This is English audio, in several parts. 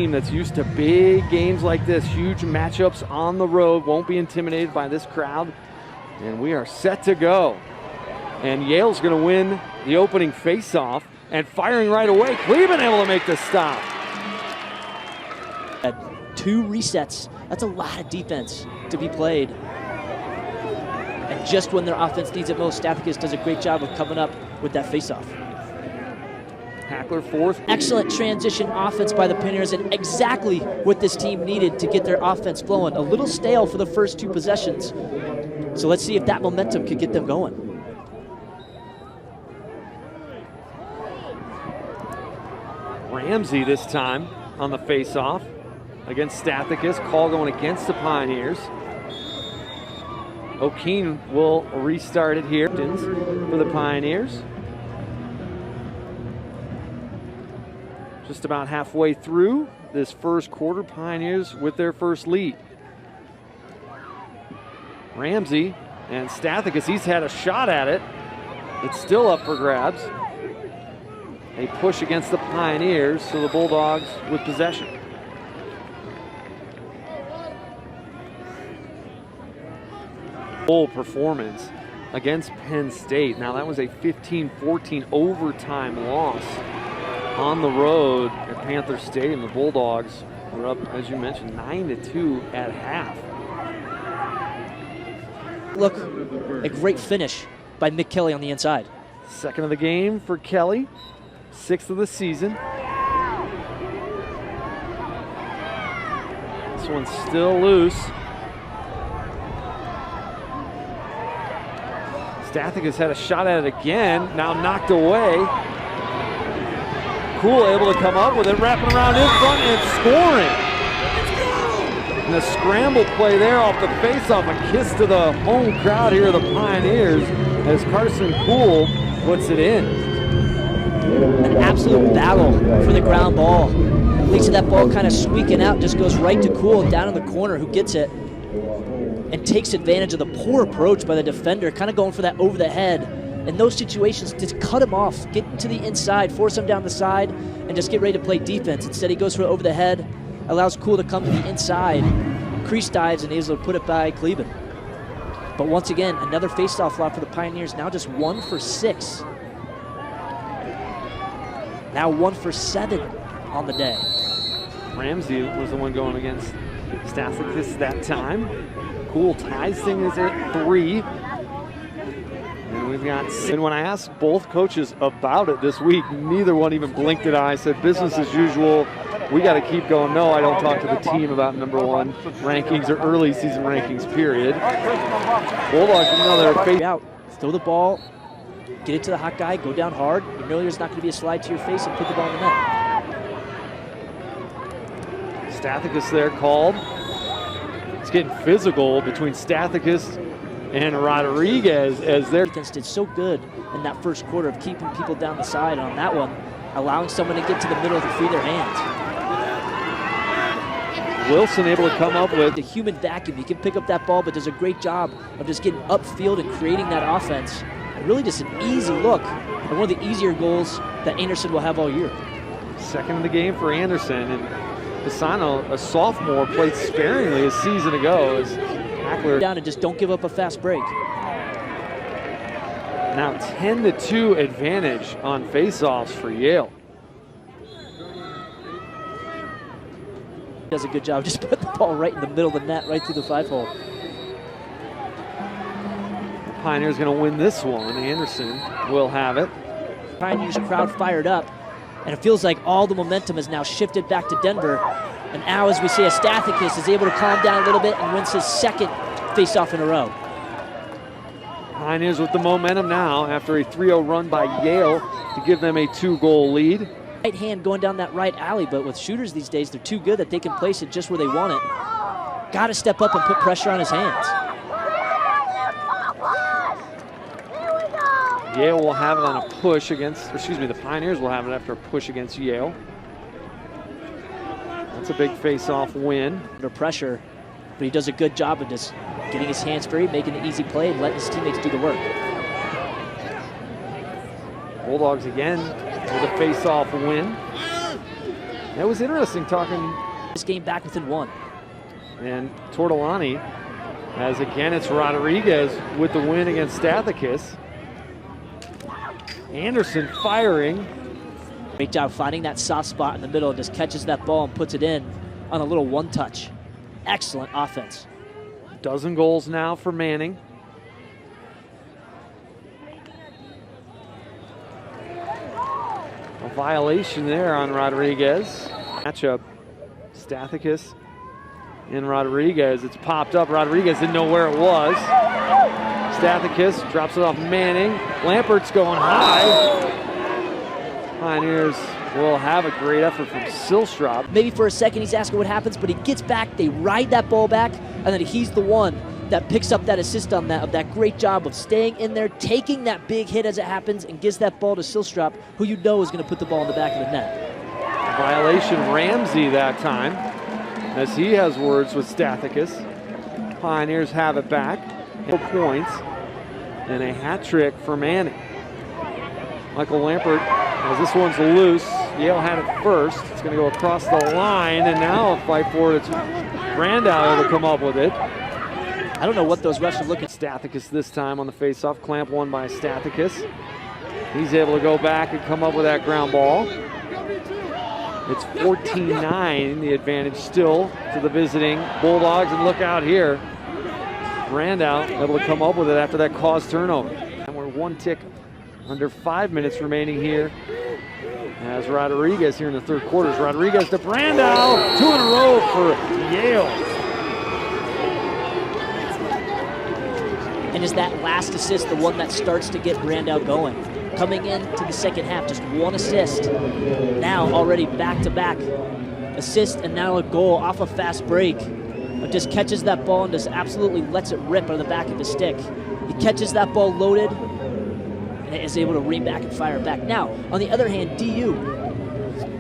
Team that's used to big games like this, huge matchups on the road, won't be intimidated by this crowd. And we are set to go. And Yale's going to win the opening face-off, and firing right away. Cleveland able to make the stop. At 2 resets, that's a lot of defense to be played. And just when their offense needs it most, Stathakis does a great job of coming up with that face-off. Hackler fourth. Excellent transition offense by the Pioneers, and exactly what this team needed to get their offense flowing. A little stale for the first 2 possessions. So let's see if that momentum could get them going. Ramsey this time on the face-off against Stathakis. Call going against the Pioneers. O'Keen will restart it here for the Pioneers. Just about halfway through this first quarter, Pioneers with their first lead. Ramsey and Stathakis, he's had a shot at it. It's still up for grabs. A push against the Pioneers, so the Bulldogs with possession. Full performance against Penn State. Now that was a 15-14 overtime loss on the road at Panther Stadium. The Bulldogs were up, as you mentioned, 9-2 at half. Look, a great finish by Mick Kelly on the inside. Second of the game for Kelly, 6th of the season. This one's still loose. Stathakis had a shot at it again, now knocked away. Cool able to come up with it, wrapping around in front and scoring. And the scramble play there off the face-off, a kiss to the home crowd here, the Pioneers, as Carson Cool puts it in. An absolute battle for the ground ball. Leads to that ball kind of squeaking out, just goes right to Cool down in the corner, who gets it and takes advantage of the poor approach by the defender, kind of going for that over the head. In those situations, just cut him off, get into the inside, force him down the side, and just get ready to play defense. Instead, he goes for over the head, allows Cool to come to the inside, crease dives, and is able to put it by Cleveland. But once again, another face-off lot for the Pioneers, now just 1 for 6. Now 1 for 7 on the day. Ramsey was the one going against Stathakis that time. Cool ties things at 3. And we've got, and when I asked both coaches about it this week, neither one even blinked an eye. I said, business as usual. We got to keep going. No, I don't talk to the team about #1 rankings or early season rankings, period. Bulldogs, another face out. Throw the ball, get it to the hot guy, go down hard. You know there's not going to be a slide to your face, and put the ball in the net. Stathakis there called. It's getting physical between Stathakis and Rodriguez as their defense did so good in that first quarter of keeping people down the side, and on that one, allowing someone to get to the middle to free their hands. Wilson able to come up with the human vacuum. He can pick up that ball, but does a great job of just getting upfield and creating that offense. And really just an easy look, and one of the easier goals that Anderson will have all year. Second of the game for Anderson, and Pisano, a sophomore, played sparingly a season ago as Hackler down and just don't give up a fast break. Now 10-2 advantage on face-offs for Yale. Does a good job, just put the ball right in the middle of the net, right through the 5-hole. The Pioneers going to win this one. Anderson will have it. Pioneers crowd fired up, and it feels like all the momentum has now shifted back to Denver. And now, as we see, Stathakis is able to calm down a little bit and wins his 2nd face-off in a row. Pioneers with the momentum now after a 3-0 run by Yale to give them a 2-goal lead. Right hand going down that right alley, but with shooters these days, they're too good that they can place it just where they want it. Got to step up and put pressure on his hands. Yale will have it on a push against, the Pioneers will have it after a push against Yale. That's a big face-off win. Under pressure, but he does a good job of just getting his hands free, making the easy play, and letting his teammates do the work. Bulldogs again with a face-off win. It was interesting talking. This game back within 1. And Tortolani, as again it's Rodriguez with the win against Stathakis. Anderson firing. Great job finding that soft spot in the middle, just catches that ball and puts it in on a little one-touch. Excellent offense. Dozen goals now for Manning. A violation there on Rodriguez. Matchup, Stathakis and Rodriguez. It's popped up. Rodriguez didn't know where it was. Stathakis drops it off Manning. Lampert's going high. Pioneers will have a great effort from Silstrop. Maybe for a second he's asking what happens, but he gets back, they ride that ball back, and then he's the one that picks up that assist on that, of that great job of staying in there, taking that big hit as it happens, and gives that ball to Silstrop, who you know is going to put the ball in the back of the net. Violation Ramsey that time, as he has words with Stathakis. Pioneers have it back. 4 points and a hat trick for Manning. Michael Lampert, as this one's loose, Yale had it first. It's going to go across the line, and now a fight for it. It's Brandau able to come up with it. I don't know what those refs are looking at. Stathakis this time on the faceoff. Clamp won by Stathakis. He's able to go back and come up with that ground ball. It's 14-9, the advantage still to the visiting Bulldogs, and look out here. Brandau able to come up with it after that caused turnover. And we're 1 tick under 5 minutes remaining here as Rodriguez here in the third quarter. Rodriguez to Brandau, 2 in a row for Yale. And is that last assist the one that starts to get Brandau going? Coming into the second half, just 1 assist. Now already back-to-back assist, and now a goal off a fast break. But just catches that ball and just absolutely lets it rip on the back of the stick. He catches that ball loaded and is able to ream back and fire it back. Now, on the other hand, DU,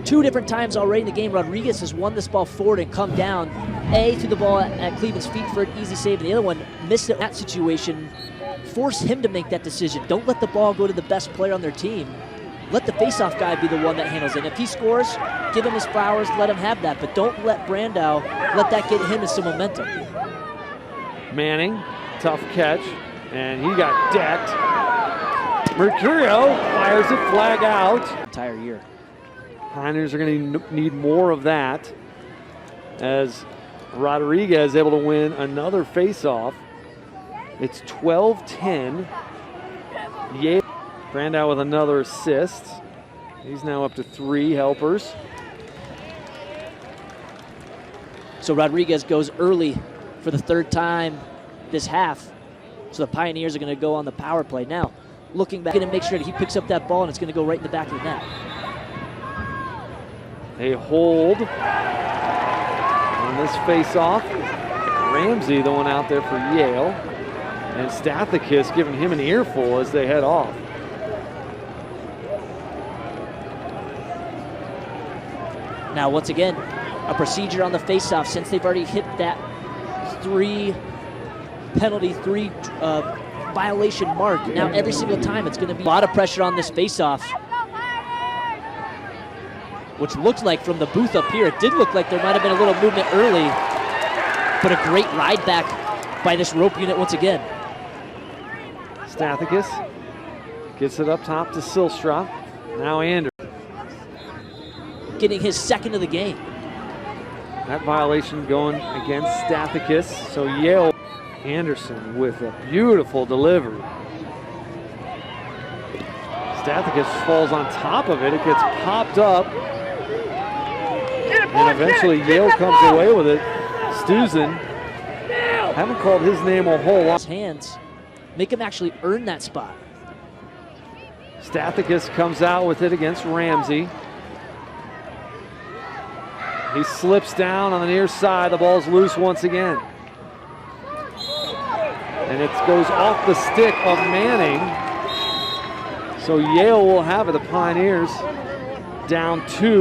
2 different times already in the game, Rodriguez has won this ball forward and come down. To the ball at Cleveland's feet for an easy save, and the other one missed it. That situation, force him to make that decision. Don't let the ball go to the best player on their team. Let the faceoff guy be the one that handles it. If he scores, give him his flowers, let him have that. But don't let Brandau let that get him some momentum. Manning, tough catch, and he got decked. Mercurio fires it, flag out. Entire year. Pioneers are going to need more of that as Rodriguez able to win another faceoff. It's 12-10. Yale. Brandau with another assist. He's now up to 3 helpers. So Rodriguez goes early for the 3rd time this half. So the Pioneers are going to go on the power play. Now, looking back, going to make sure that he picks up that ball, and it's going to go right in the back of the net. A hold on this face-off. Ramsey, the one out there for Yale. And Stathakis giving him an earful as they head off. Now, once again, a procedure on the face-off since they've already hit that 3 violation mark. Now, every single time it's going to be a lot of pressure on this face-off, which looked like from the booth up here, it did look like there might have been a little movement early, but a great ride back by this rope unit once again. Stathakis gets it up top to Silstrop. Now Anderson. Getting his 2nd of the game. That violation going against Stathakis. So Yale. Anderson with a beautiful delivery. Stathakis falls on top of it. It gets popped up. And eventually Yale comes away with it. Stuzen. Haven't called his name a whole lot. Hands make him actually earn that spot. Stathakis comes out with it against Ramsey. He slips down on the near side. The ball's loose once again. And it goes off the stick of Manning. So Yale will have it. The Pioneers down 2.